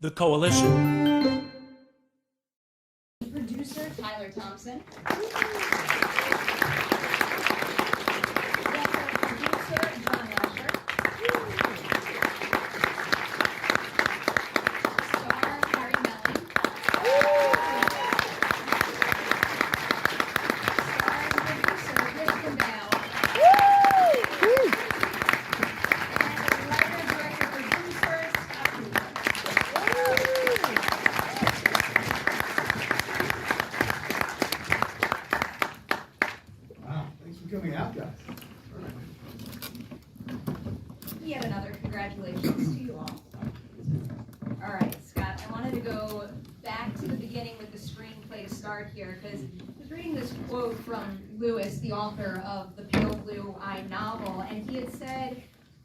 The Koalition. Producer Tyler Thompson. Producer John Lesher. Star Harry Melling. Star producer Kristen Bale. And writer, director, producer Wow, thanks for coming out, guys. Yet another congratulations to you all. All right, Scott, I wanted to go back to the beginning with the screenplay to start here, because I was reading this quote from Lewis, the author of the Pale Blue Eye novel, and he had said,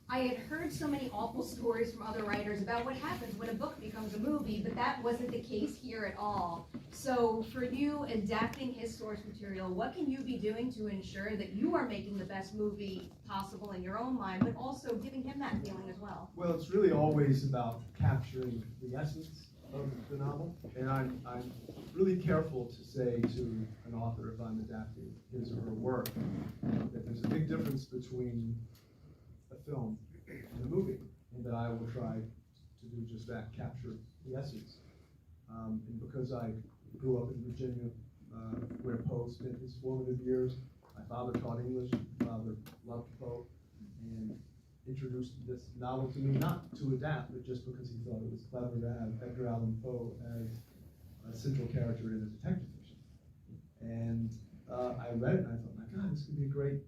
I had heard so many awful stories from other writers about what happens when a book becomes a movie, but that wasn't the case here at all. So for you, adapting his source material, what can you be doing to ensure that you are making the best movie possible in your own mind, but also giving him that feeling as well? Well, it's really always about capturing the essence of the novel, and I'm really careful to say to an author if I'm adapting his or her work that there's a big difference between a film and a movie, and that I will try to do just that, capture the essence. And because I grew up in Virginia, where Poe spent his formative years, my father taught English, my father loved Poe, and introduced this novel to me, not to adapt, but just because he thought it was clever to have Edgar Allan Poe as a central character in a detective fiction. And I read it and I thought, my God, this could be a great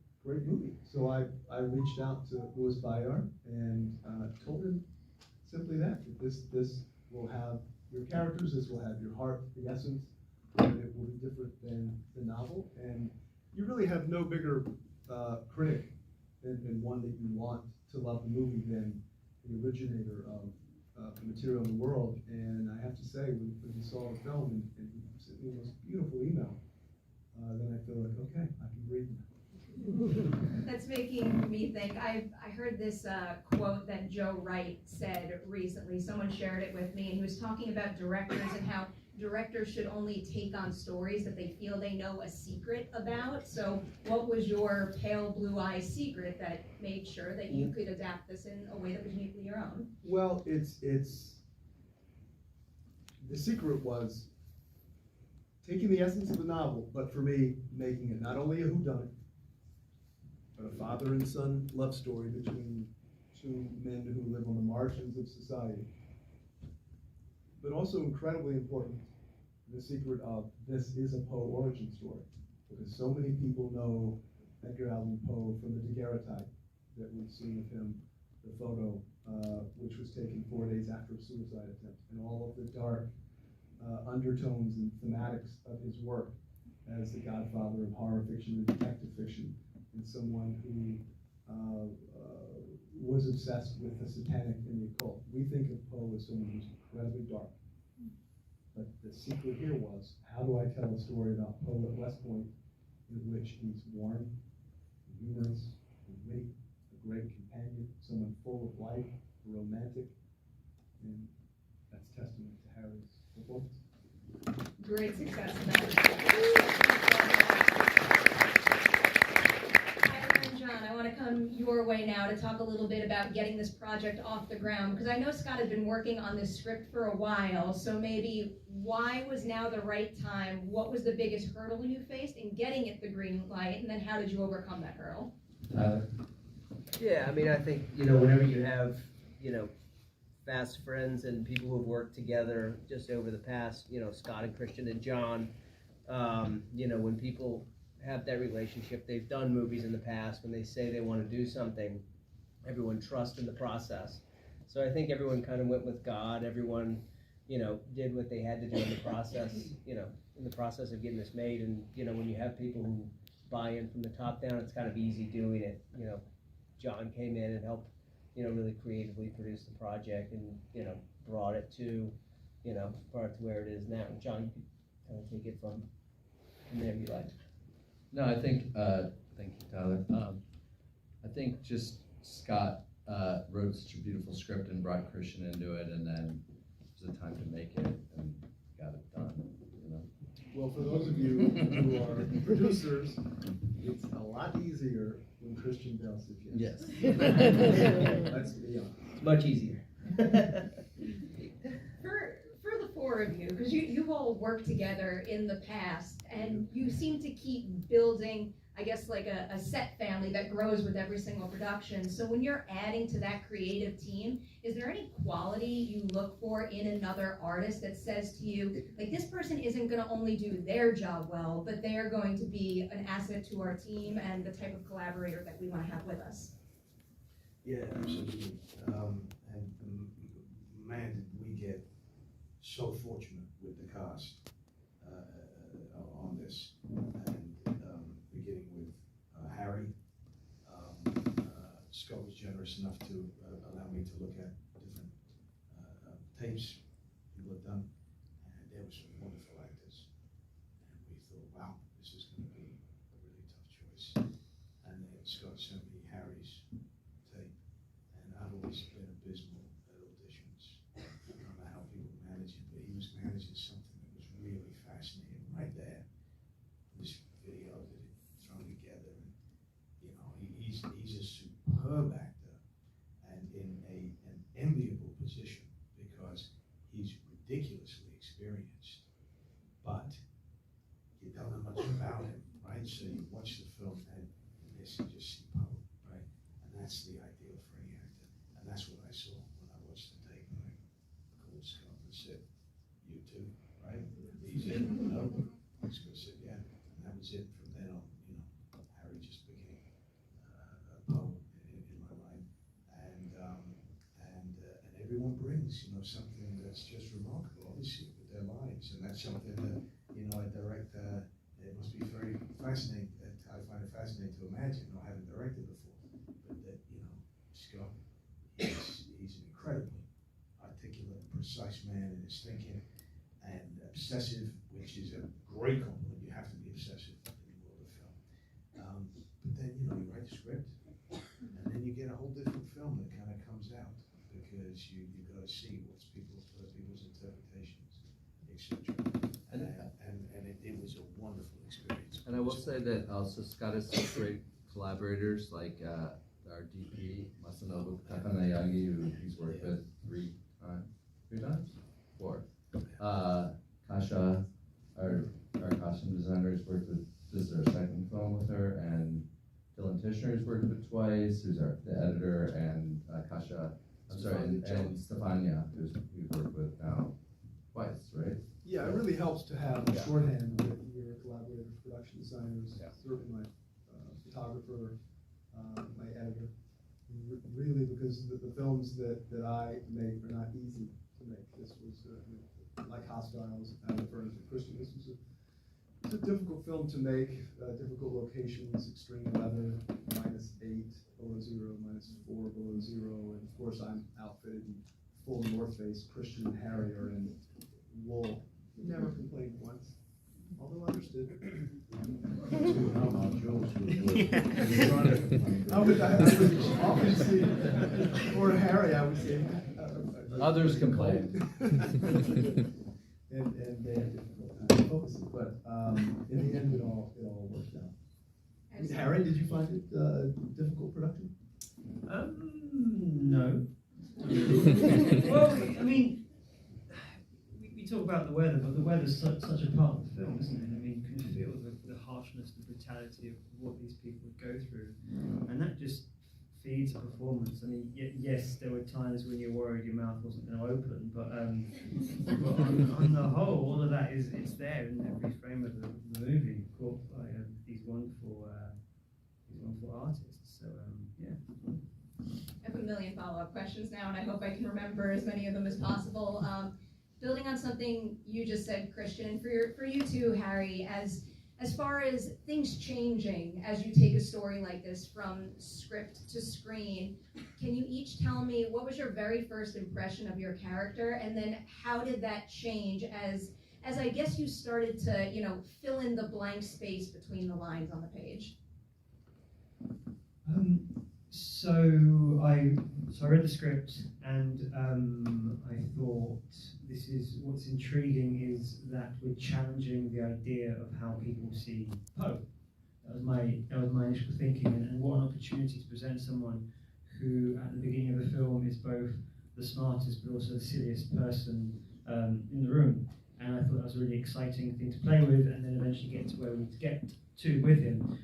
movie. So I reached out to Louis Bayard and told him simply that this will have your characters, this will have your heart, the essence, and it will be different than the novel. And you really have no bigger critic than one that you want to love the movie than the originator of the material in the world. And I have to say, when we saw the film and he sent me the most beautiful email, then I feel like, okay, I can breathe now. That's making me think. I heard this quote that Joe Wright said recently. Someone shared it with me, and he was talking about directors and how directors should only take on stories that they feel they know a secret about. So what was your pale blue eye secret that made sure that you could adapt this in a way that was uniquely your own? Well, it's the secret was taking the essence of the novel, but for me, making it not only a whodunit, but a father and son love story between two men who live on the margins of society. But also incredibly important, the secret of this is a Poe origin story, because so many people know Edgar Allan Poe from the daguerreotype that we've seen of him, the photo which was taken 4 days after a suicide attempt, and all of the dark undertones and thematics of his work as the godfather of horror fiction and detective fiction, and someone who was obsessed with the satanic and the occult. We think of Poe as someone who's incredibly dark. But the secret here was, how do I tell a story about Poe at West Point in which he's warm, and humorous, and witty, a great companion, someone full of life, a romantic, and that's testament to Harry's performance. Great success in that. Tyler and John, I want to come your way now to talk a little bit about getting this project off the ground, because I know Scott had been working on this script for a while, so maybe why was now the right time? What was the biggest hurdle you faced in getting it the green light, and then how did you overcome that hurdle? Yeah, I mean, I think, whenever you have, fast friends and people who have worked together just over the past, Scott and Christian and John, when people have that relationship, they've done movies in the past, when they say they want to do something, everyone trusts in the process. So I think everyone kind of went with God, everyone, did what they had to do in the process, in the process of getting this made. And, when you have people who buy in from the top down, it's kind of easy doing it. John came in and helped, really creatively produce the project and, brought it to where it is now. And John, you could kind of take it from there if you like. No, I think, thank you, Tyler. I think just Scott wrote such a beautiful script and brought Christian into it, and then it was a time Well, for those of you who are producers, it's a lot easier when Christian Bale says yes. Yes. Let's be honest. It's much easier. For the four of you, because you've all worked together in the past, and you seem to keep building, I guess, like a set family that grows with every single production. So when you're adding to that creative team, is there any quality you look for in another artist that says to you, like, this person isn't going to only do their job well, but they are going to be an asset to our team and the type of collaborator that we want to have with us? Yeah, absolutely. Man, did we get so fortunate with the cast on this, and beginning with Harry. Scott was generous enough to allow me to look at different tapes people have done, and there were some wonderful actors, and we thought, wow, this is going to be a really tough choice. And then Scott sent me Harry's tape, and I've always been abysmal at auditions. I don't know how people manage it, but he was managing something that was really fascinating right there. This video that he thrown together, and you know, he's a superb actor, and in an enviable position because he's ridiculously experienced, but you don't know much about him, right? So you watch the film, and in this you just see Poe, right? And that's the ideal for any actor, and that's what I saw when I watched the tape. Like, cool, Scott, that's it. You too, right? He's it. No, Scott said, yeah, and that was it. From then on, you know, Harry just became Poe in my mind, and everyone brings, you know, something that's just remarkable, obviously, with their lives, and that's something that, you know, a director, it must be very fascinating. I find it fascinating to imagine, not having directed before, but that, you know, Scott, he's an incredibly articulate, precise man in his thinking, and obsessive, which is a great compliment. You have to be obsessive in the world of film. But then, you know, you write the script, and then you get a whole different film that kind of comes out, because you got to see what's people's interpretations, etc. And it was a wonderful experience. And I will say that also Scott has some great collaborators, like our DP, Masanobu Takanayagi, who he's worked with three times? Four. Kasha, our costume designer, has worked with, this is our second film with her, and Dylan Tishner's worked with twice, who's the editor, and Kasha, and Stefania, who's we've worked with now twice, right? Yeah, it really helps to have a shorthand with your collaborators, production designers, certainly my photographer, my editor. Really, because the films that I make are not easy to make. This was, like Hostiles, and the Furnace of Christian, this was it's a difficult film to make, difficult locations, extreme weather, -8 below zero, -4 below zero, and of course I'm outfitted in full North Face. Christian and Harry are in wool. Never complained once, although understood. I would often see, or Harry, I would say. Others complain. And they had difficult time focusing, but in the end, it all worked out. And Harry, did you find it difficult production? No. Well, I mean, we talk about the weather, but the weather's such a part of the film, isn't it? I mean, you can feel the harshness, the brutality of what these people would go through, and that just feeds a performance. I mean, yes, there were times when you're worried your mouth wasn't going to open, but on the whole, all of that it's there in every frame of the movie, caught by these wonderful artists. So yeah. I have a million follow-up questions now, and I hope I can remember as many of them as possible. Building on something you just said, Christian, for you too, Harry, as far as things changing as you take a story like this from script to screen, can you each tell me what was your very first impression of your character, and then how did that change as I guess you started to, you know, fill in the blank space between the lines on the page? So I read the script, and I thought this is what's intriguing is that we're challenging the idea of how people see Poe. That was my initial thinking, and what an opportunity to present someone who, at the beginning of the film, is both the smartest but also the silliest person in the room. And I thought that was a really exciting thing to play with, and then eventually get to where we get to with him.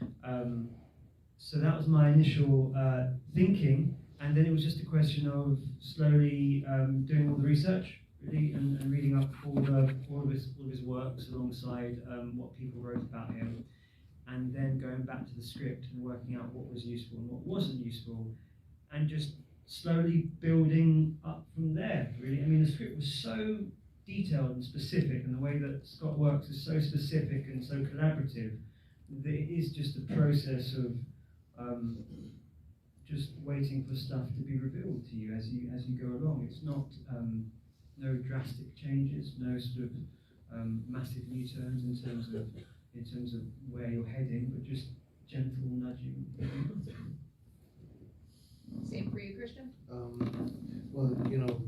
So that was my initial thinking, and then it was just a question of slowly doing all the research, really, and reading up all of his works alongside what people wrote about him, and then going back to the script and working out what was useful and what wasn't useful, and just slowly building up from there, really. I mean, the script was so detailed and specific, and the way that Scott works is so specific and so collaborative that it is just a process of just waiting for stuff to be revealed to you as you go along. It's not no drastic changes, no sort of massive U-turns in terms of where you're heading, but just gentle nudging. Same for you, Christian? Well, you know,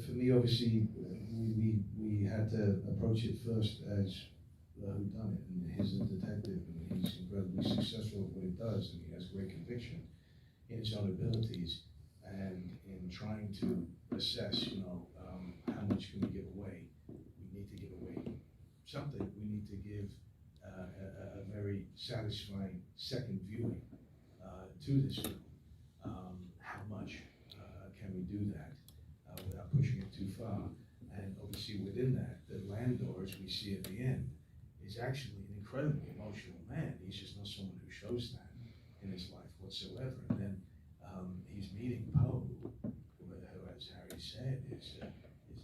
for me, obviously, we had to approach it first as whodunit, and he's a detective, and he's incredibly successful at what he does, and he has great conviction in his own abilities, and in trying to assess, you know, how much can we give away? We need to give away something. We need to give a very satisfying second viewing to this film. How much can we do that without pushing it too far? And obviously within that, Landor, as we see at the end, is actually an incredibly emotional man. He's just not someone who shows that in his life whatsoever. And then he's meeting Poe, who, as Harry said, is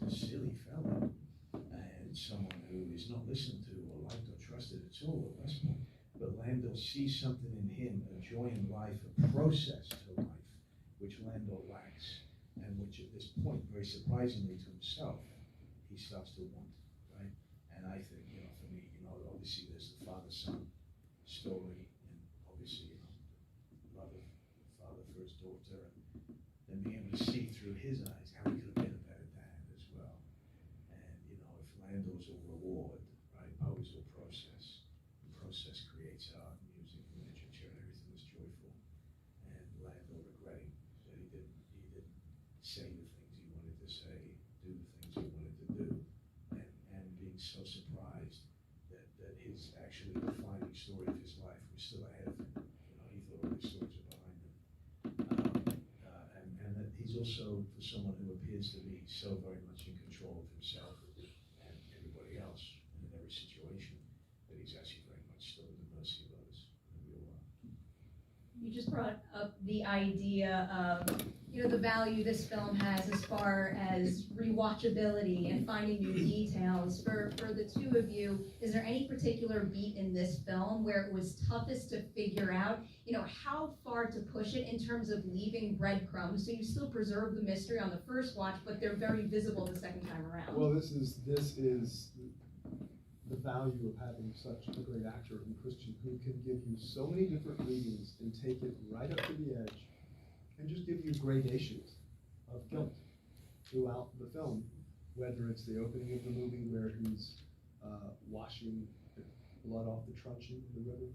a silly fellow, and someone who is not listened to or liked or trusted at all at Westport. But Landor sees something in him, a joy in life, a process to life, which Landor lacks, and which at this point, very surprisingly to himself, he starts to want, right? And I think, you know, for me, you know, obviously there's the father-son story, and obviously, you know, love of father for his daughter, and then being able to see through his eyes how he could have been a better dad as well. And, you know, if Landor's a reward, right, Poe's a process. The process creates art, music, literature, and everything is joyful. And Landor regretting that he didn't say the things he wanted to say, do the things he wanted to do, and being so surprised that his actually defining story of his life was still ahead of him. You know, he thought all his stories were behind him. And that he's also, for someone who appears to be so very much in control of himself and everybody else and in every situation, that he's actually very much still at the mercy of others. And we all are. You just brought up the idea of, you know, the value this film has as far as rewatchability and finding new details. For the two of you, is there any particular beat in this film where it was toughest to figure out, you know, how far to push it in terms of leaving breadcrumbs so you still preserve the mystery on the first watch, but they're very visible the second time around? Well, this is the value of having such a great actor in Christian, who can give you so many different readings and take it right up to the edge and just give you gradations of guilt throughout the film, whether it's the opening of the movie where he's washing the blood off the truncheon in the river.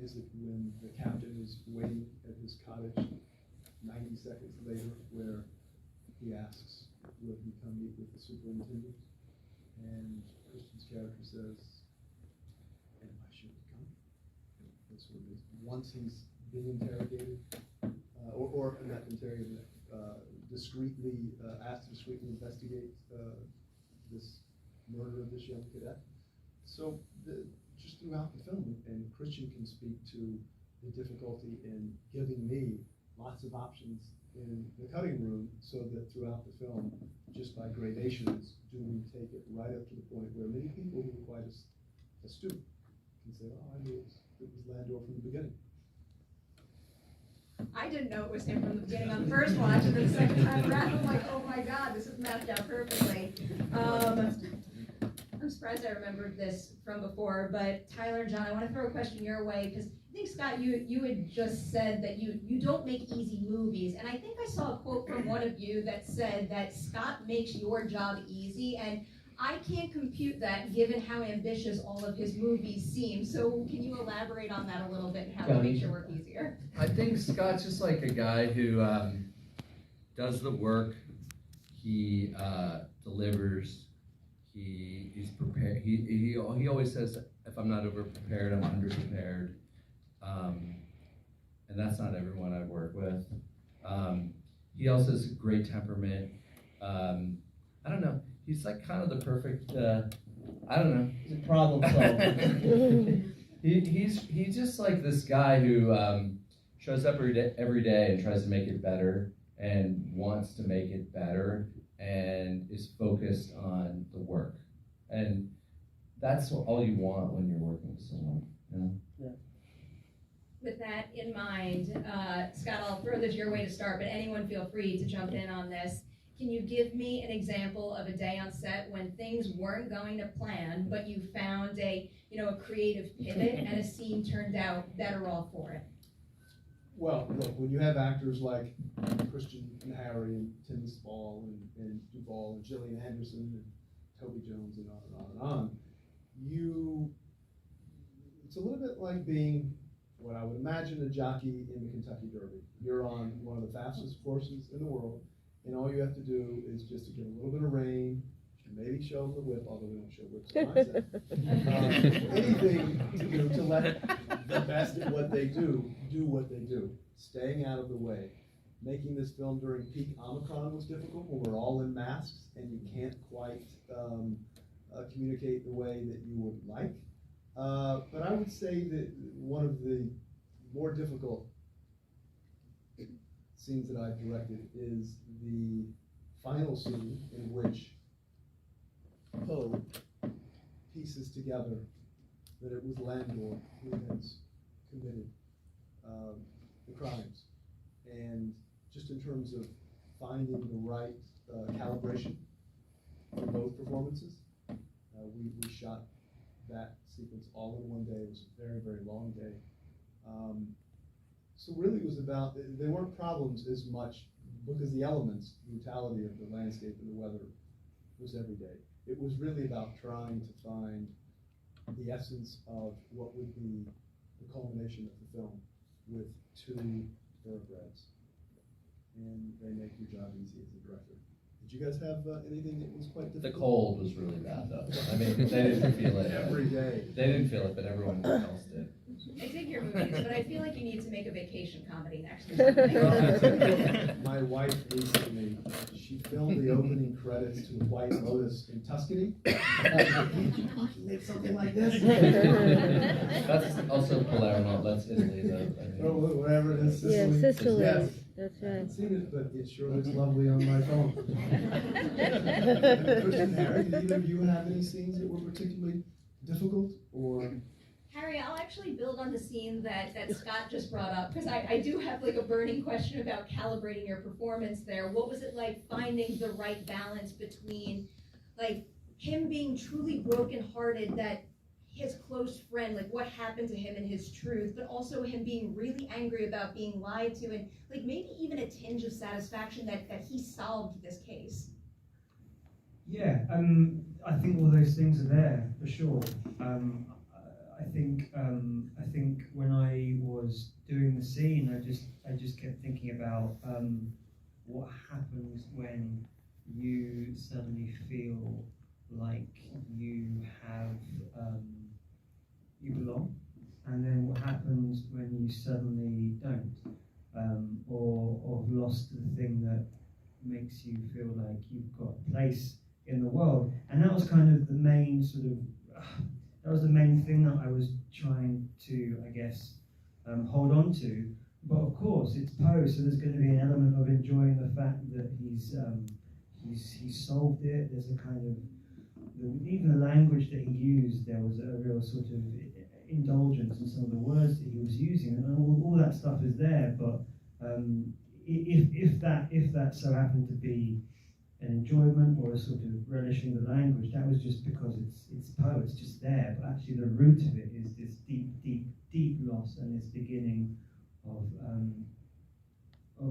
Is it when the captain is waiting at his cottage 90 seconds later where he asks, will he come meet with the superintendent? And Christian's character says, and I shouldn't come. That's what it is. Once he's been interrogated, or not interrogated, discreetly asked to discreetly investigate this murder of this young cadet. So just throughout the film, and Christian can speak to the difficulty in giving me lots of options in the cutting room, so that throughout the film, just by gradations, do we take it right up to the point where many people who are quite astute can say, oh, I knew it was Landor from the beginning. I didn't know it was him from the beginning on the first watch, and then the second time around, I'm like, oh my God, this is mapped out perfectly. I'm surprised I remembered this from before, but Tyler and John, I want to throw a question your way, because think, Scott, you had just said that you don't make easy movies, and I think I saw a quote from one of you that said that Scott makes your job easy, and I can't compute that given how ambitious all of his movies seem. So can you elaborate on that a little bit and how it makes your work easier? I think Scott's just like a guy who does the work. He delivers. He's prepared. He always says, if I'm not over prepared, I'm under prepared. And that's not everyone I work with. He also has a great temperament. I don't know. He's like kind of the perfect. I don't know. He's a problem solver. He's just like this guy who shows up every day and tries to make it better and wants to make it better and is focused on the work. And that's all you want when you're working with someone, you know? Yeah. With that in mind, Scott, I'll throw this your way to start, but anyone feel free to jump in on this. Can you give me an example of a day on set when things weren't going to plan, but you found a creative pivot and a scene turned out better off for it? Well, look, when you have actors like Christian and Harry and Tim Spall and Duvall and Gillian Henderson and Toby Jones and on and on and on, it's a little bit like being what I would imagine a jockey in the Kentucky Derby. You're on one of the fastest horses in the world, and all you have to do is just to get a little bit of rein, maybe show them the whip, although we don't show whips on set. Anything to do to let the best at what they do what they do. Staying out of the way. Making this film during peak Omicron was difficult when we're all in masks and you can't quite communicate the way that you would like. But I would say that one of the more difficult scenes that I've directed is the final scene in which Poe pieces together that it was Landor who has committed the crimes. And just in terms of finding the right calibration for both performances, we shot that sequence all in one day. It was a very, very long day. So really it was about, they weren't problems as much because the elements, the brutality of the landscape and the weather was every day. It was really about trying to find the essence of what would be the culmination of the film with two thoroughbreds. And they make your job easy as a director. Did you guys have anything that was quite difficult? The cold was really bad though. I mean, they didn't feel it. Every day. They didn't feel it, but everyone else did. I dig your movies, but I feel like you need to make a vacation comedy next or something. My wife recently, she filmed the opening credits to White Lotus in Tuscany. Can't you make something like this? That's also Palermo. That's Italy though. Or whatever it is, Sicily. Yeah, Sicily. Yes. That's I right. haven't seen it, but it sure looks lovely on my phone. Christian, Harry, did either of you have any scenes that were particularly difficult or? Harry, I'll actually build on the scene that Scott just brought up, because I do have like a burning question about calibrating your performance there. What was it like finding the right balance between like him being truly brokenhearted that his close friend, like what happened to him and his truth, but also him being really angry about being lied to and like maybe even a tinge of satisfaction that he solved this case? Yeah, I think all those things are there for sure. I think when I was doing the scene, I just kept thinking about what happens when you suddenly feel like you have you belong, and then what happens when you suddenly don't, or have lost the thing that makes you feel like you've got a place in the world. And that was kind of the main sort of that was the main thing that I was trying to, I guess, hold on to. But of course, it's Poe, so there's going to be an element of enjoying the fact that he's solved it. There's a kind of even the language that he used. There was a real sort of indulgence in some of the words that he was using, and all that stuff is there. But if that so happened to be an enjoyment or a sort of relishing the language. That was just because it's Poe, it's just there. But actually, the root of it is this deep loss and this beginning of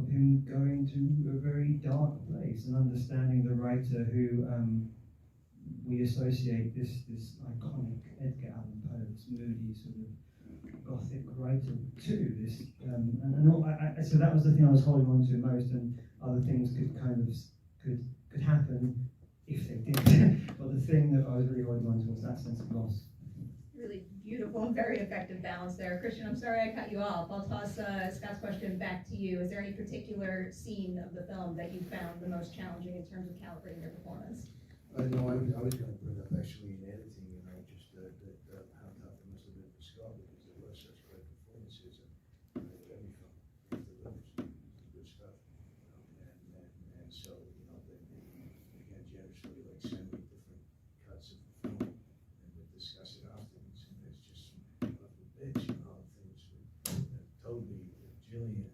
him going to a very dark place and understanding the writer who we associate this iconic Edgar Allan Poe, this moody sort of Gothic writer to this, so that was the thing I was holding on to most, and other things could happen if they did. But the thing that I was really holding on to was that sense of loss. Really beautiful and very effective balance there. Christian, I'm sorry I cut you off. I'll toss Scott's question back to you. Is there any particular scene of the film that you found the most challenging in terms of calibrating your performance? No, I was going to bring up actually in editing, just how tough it must have been for Scott, because there were such great performances, and every film delivers good stuff, and so, they again, generously, like, send me different cuts of the film, and we discuss it afterwards, and there's just some lovely bits, things with Toby, with Gillian, with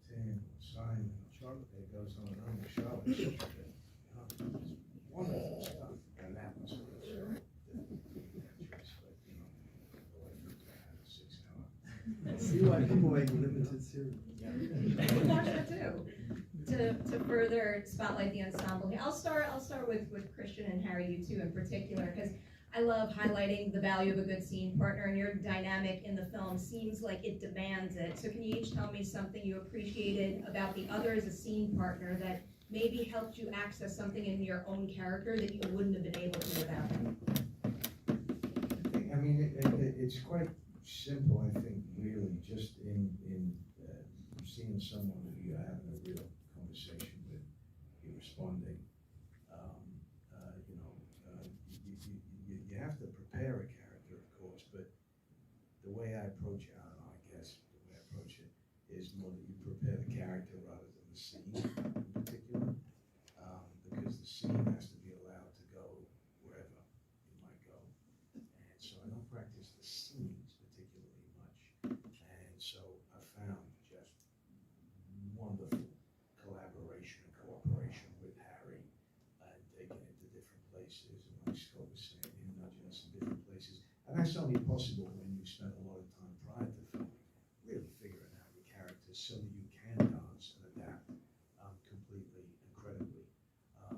Tim, with Simon, Charlotte, it goes on and on, with Charlotte, wonderful stuff, and that was the adventures, but 6 hour. See why people make limited series. We'll watch that too. To further spotlight the ensemble here, I'll start with Christian and Harry, you two in particular, because I love highlighting the value of a good scene partner, and your dynamic in the film seems like it demands it. So can you each tell me something you appreciated about the other as a scene partner that maybe helped you access something in your own character that you wouldn't have been able to without him? It's quite simple, I think, really, just in seeing someone who you're having a real conversation with, you're responding. You have to prepare a character, of course, but the way I approach it, the way I approach it is more that you prepare the character rather than the scene in particular, because the scene has to be allowed to go wherever it might go. And so I don't practice the scenes particularly much. And so I found just wonderful collaboration and cooperation with Harry, and taking it to different places, and like Scott was saying, him nudging us in different places. And that's only possible when you spend a lot of time prior to filming, really figuring out your characters so that you can dance and adapt completely, incredibly, for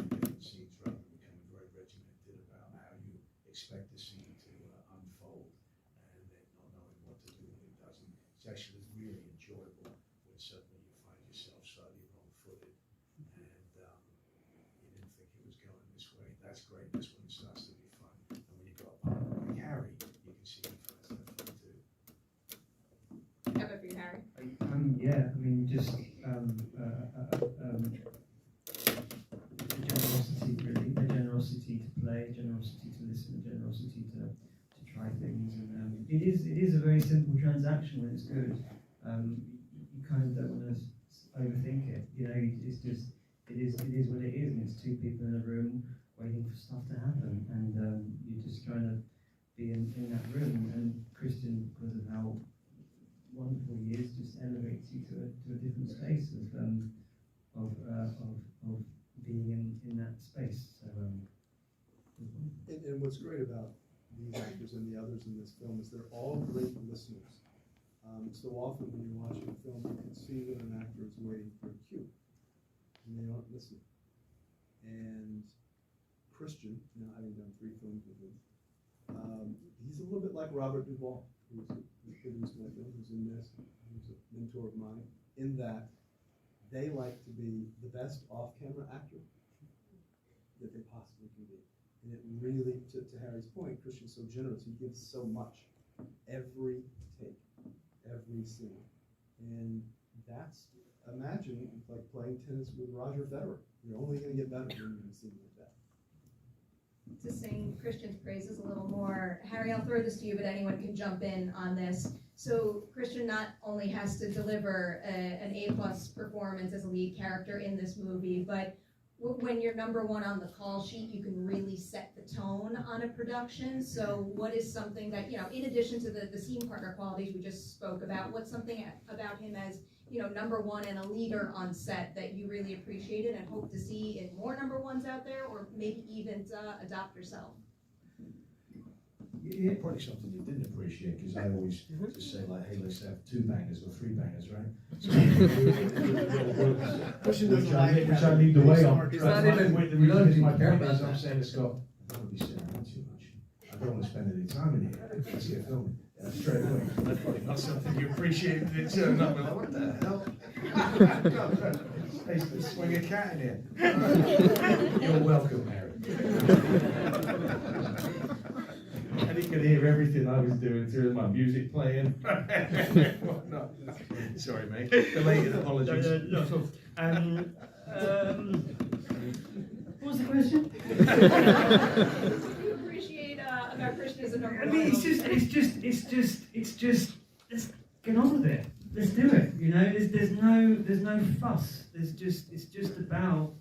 different scenes, rather than becoming very regimented about how you expect the scene to unfold, and then not knowing what to do when it doesn't. It's actually really enjoyable when suddenly you find yourself slightly wrong-footed, and you didn't think it was going this way. That's great. That's when it starts to be fun. And when you got a partner like Harry, you can see he finds that fun too. How about for you, Harry? The generosity, really, the generosity to play, generosity to listen, generosity to try things, and it is a very simple transaction when it's good. You kind of don't want to overthink it. It's just it is what it is, and it's two people in a room waiting for stuff to happen, and you're just trying to be in that room. And Christian, because of how wonderful he is, just elevates you to a different space of being in that space. So, and what's great about these actors and the others in this film is they're all great listeners. So often when you're watching a film, you can see that an actor is waiting for a cue, and they aren't listening. And Christian, now having done 3 films with him, he's a little bit like Robert Duvall, who produced my film, who's in this, who's a mentor of mine, in that they like to be the best off-camera actor that they possibly can be. And it really, to Harry's point, Christian's so generous, he gives so much, every take, every scene. And that's, imagine like playing tennis with Roger Federer. You're only going to get better when you're in a scene like that. To sing Christian's praises a little more, Harry, I'll throw this to you, but anyone can jump in on this. So Christian not only has to deliver an A+ performance as a lead character in this movie, but when you're number one on the call sheet, you can really set the tone on a production. So what is something that, you know, in addition to the scene partner qualities we just spoke about, what's something about him as, you know, number one and a leader on set that you really appreciated and hope to see in more number ones out there, or maybe even adopt yourself? Yeah, probably something you didn't appreciate, because I always just say like, hey, let's have 2 bangers or 3 bangers, right? Which I lead the way on. It's not even- The you don't reason is my even care point about is I'm that. saying to Scott, I don't want to be sitting around too much. I don't want to spend any time in here. Let's get filming. Straight away. That's probably not something you appreciate. It's not like, what the hell? Hey, swing a cat in here. You're welcome, Harry. And he could hear everything I was doing through my music playing. Whatnot. Sorry, mate. Belated apologies. No, at all. What was the question? What do you appreciate about Christian as a number I one? mean, it's just, let's get on with it. Let's do it. You know, there's no fuss. It's just about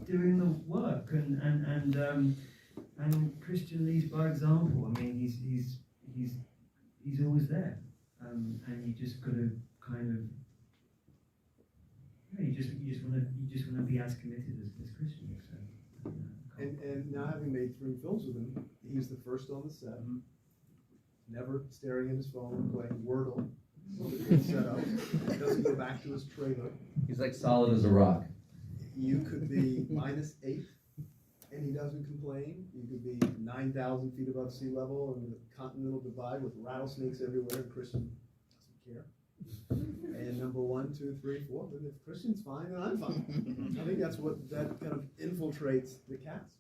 doing the work, and Christian leads by example. I mean, he's always there, and you just gotta kind of, you just wanna be as committed as Christian. So, And now having made 3 films with him, he's the first on the set, never staring at his phone, playing Wordle, set up, doesn't go back to his trailer. He's like solid as a rock. You could be -8, and he doesn't complain. You could be 9,000 feet above sea level and the continental divide with rattlesnakes everywhere, and Christian doesn't care. And number 1, 2, 3, 4, but if Christian's fine, then I'm fine. I think that's what that kind of infiltrates the cast,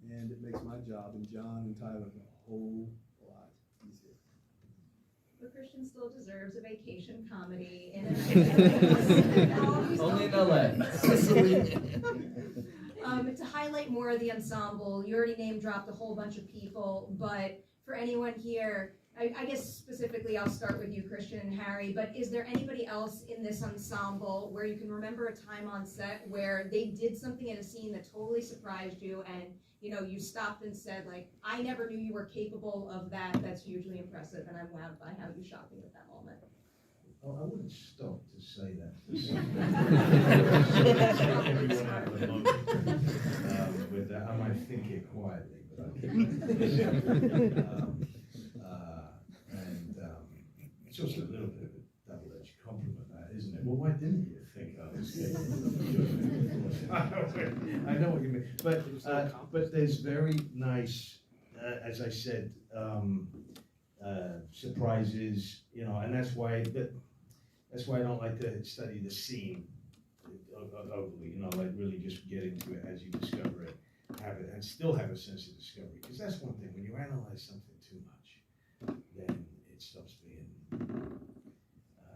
and it makes my job and John and Tyler a whole lot easier. But Christian still deserves a vacation comedy in Only in LA. To highlight more of the ensemble, you already name dropped a whole bunch of people, but for anyone here, I guess specifically I'll start with you, Christian and Harry, but is there anybody else in this ensemble where you can remember a time on set where they did something in a scene that totally surprised you, and you know, you stopped and said, like, I never knew you were capable of that, that's hugely impressive, and I'm wowed by how you shot me at that moment? Oh, I wouldn't stop to say that. Everyone out of the moment. With that, I might think it quietly, but I can't. It's also a little bit of a double-edged compliment, that, isn't it? Well, why didn't you think I was I know what you mean, but there's very nice, as I said, surprises, you know, and that's why I don't like to study the scene overly, you know, like really just get into it as you discover it, have it, and still have a sense of discovery. Because that's one thing, when you analyze something too much, then it stops being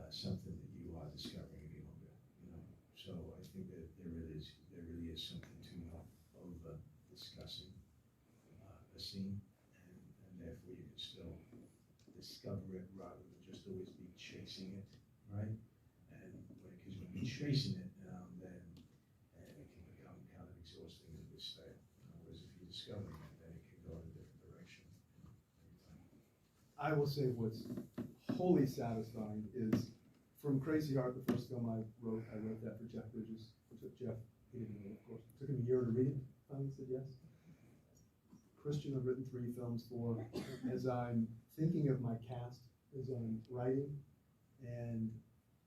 something that you are discovering any longer, you know. So I think that there really is something to not over discussing a scene, and therefore you can still discover it rather than just always be chasing it, right? And because when you're chasing it, then it can become kind of exhausting and a bit stale. Whereas if you're discovering it, then it can go in a different direction. I will say what's wholly satisfying is from Crazy Heart, the first film I wrote that for Jeff Bridges. It took Jeff, he didn't know it, of course. It took him a year to read it. Finally said yes. Christian, I've written 3 films for. As I'm thinking of my cast, as I'm writing, and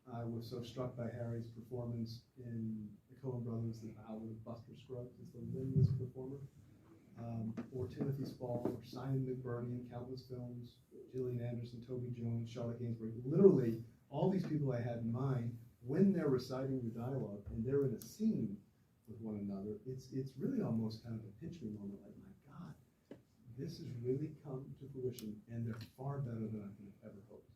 I was so struck by Harry's performance in the Coen Brothers, The Vow with Buster Scruggs as the limbless performer, or Timothy Spall, or Simon McBurney in countless films, Gillian Anderson, Toby Jones, Charlotte Gainsbourg. Literally, all these people I had in mind, when they're reciting the dialogue and they're in a scene with one another, it's really almost kind of a pinch me moment, like, my God, this has really come to fruition, and they're far better than I could have ever hoped.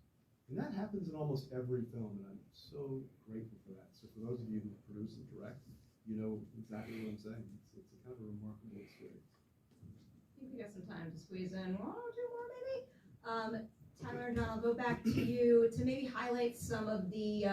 And that happens in almost every film, and I'm so grateful for that. So for those of you who produce and direct, you know exactly what I'm saying. It's a kind of a remarkable experience. I think we got some time to squeeze in 1 or 2 more, maybe. Tyler and John, I'll go back to you to maybe highlight some of the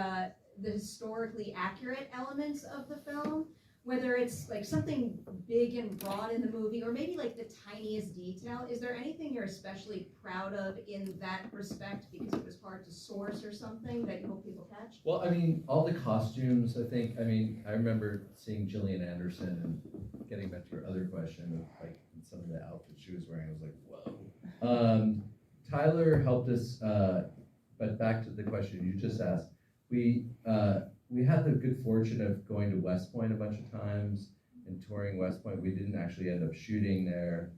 historically accurate elements of the film. whether it's like something big and broad in the movie, or maybe like the tiniest detail, is there anything you're especially proud of in that respect because it was hard to source or something that you hope people catch? Well, I mean, all the costumes, I think, I mean, I remember seeing Gillian Anderson and getting back to your other question of like some of the outfits she was wearing, I was like, whoa. Tyler helped us, but back to the question you just asked, we had the good fortune of going to West Point a bunch of times and touring West Point. We didn't actually end up shooting there,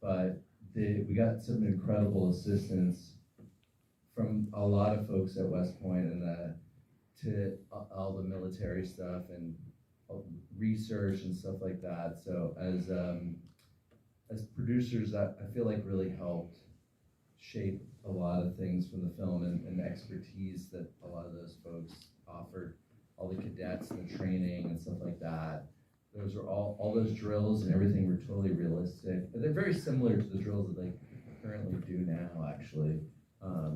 but we got some incredible assistance from a lot of folks at West Point, and to all the military stuff and research and stuff like that. So as producers, I feel like really helped shape a lot of things from the film, and the expertise that a lot of those folks offered, all the cadets and the training and stuff like that. Those are all those drills and everything were totally realistic. And they're very similar to the drills that they currently do now, actually,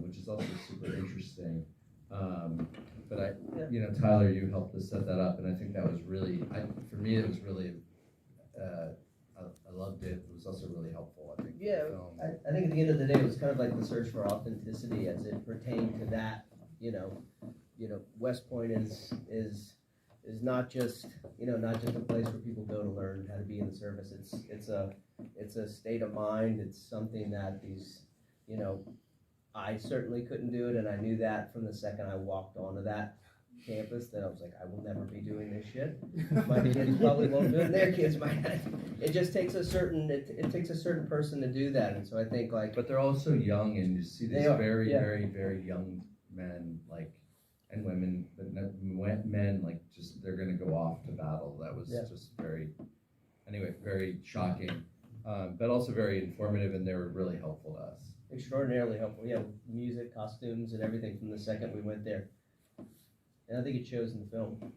which is also super interesting. But Tyler, you helped us set that up, and I think that was really, for me, it was really, I loved it. It was also really helpful, I think. Yeah, I think at the end of the day, it was kind of like the search for authenticity as it pertained to that. West Point is not just not just a place where people go to learn how to be in the service. It's a state of mind. It's something that I certainly couldn't do it, and I knew that from the second I walked onto that campus, that I was like, I will never be doing this shit. My kids probably won't do it, and their kids might not. It just takes a certain person to do that, and so I think But they're also young, and you see these very, very, very young men, and women, but men, just they're gonna go off to battle. That was just very shocking, but also very informative, and they were really helpful to us. Extraordinarily helpful. Yeah, music, costumes, and everything from the second we went there. And I think it shows in the film.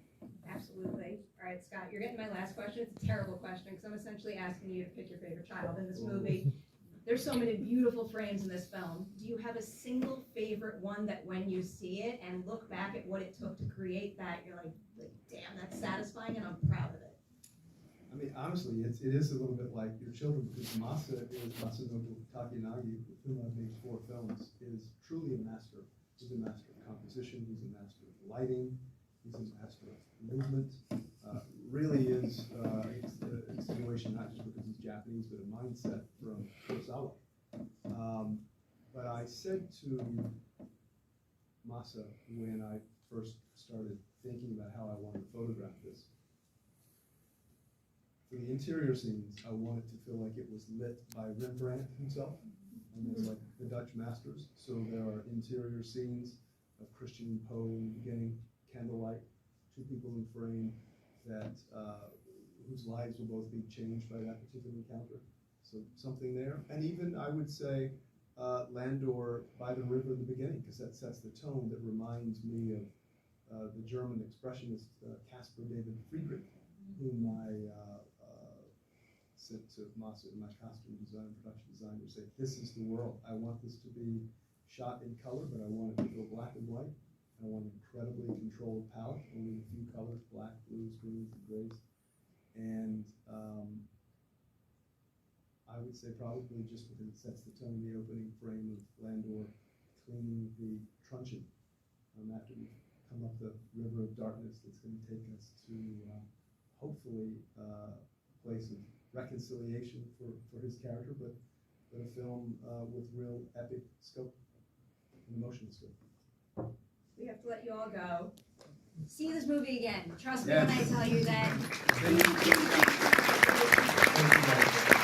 Absolutely. All right, Scott, you're getting my last question. It's a terrible question because I'm essentially asking you to pick your favorite child in this movie. There's so many beautiful frames in this film. Do you have a single favorite one that when you see it and look back at what it took to create that, you're like damn, that's satisfying and I'm proud of it? I mean, honestly, it is a little bit like your children, because Masanobu Takenagi, with whom I've made 4 films, is truly a master. He's a master of composition, he's a master of lighting, he's a master of movement. Really is a situation, not just because he's Japanese, but a mindset from Kurosawa. But I said to Masa when I first started thinking about how I wanted to photograph this, for the interior scenes, I wanted to feel like it was lit by Rembrandt himself, and it's like the Dutch masters. So there are interior scenes of Christian and Poe in the beginning, candlelight, 2 people in frame that whose lives will both be changed by that particular encounter. So something there, and even I would say Landor by the river in the beginning, because that sets the tone. That reminds me of the German expressionist Caspar David Friedrich, whom I said to Masa, my costume designer, production designer, say, this is the world. I want this to be shot in color, but I want it to go black and white. I want an incredibly controlled palette, only a few colors, black, blues, greens, and grays. And I would say probably just because it sets the tone, the opening frame of Landor cleaning the truncheon after we've come up the river of darkness that's going to take us to hopefully a place of reconciliation for his character, but a film with real epic scope and emotional scope. We have to let you all go. See this movie again. Trust me when I tell you that. Thank you.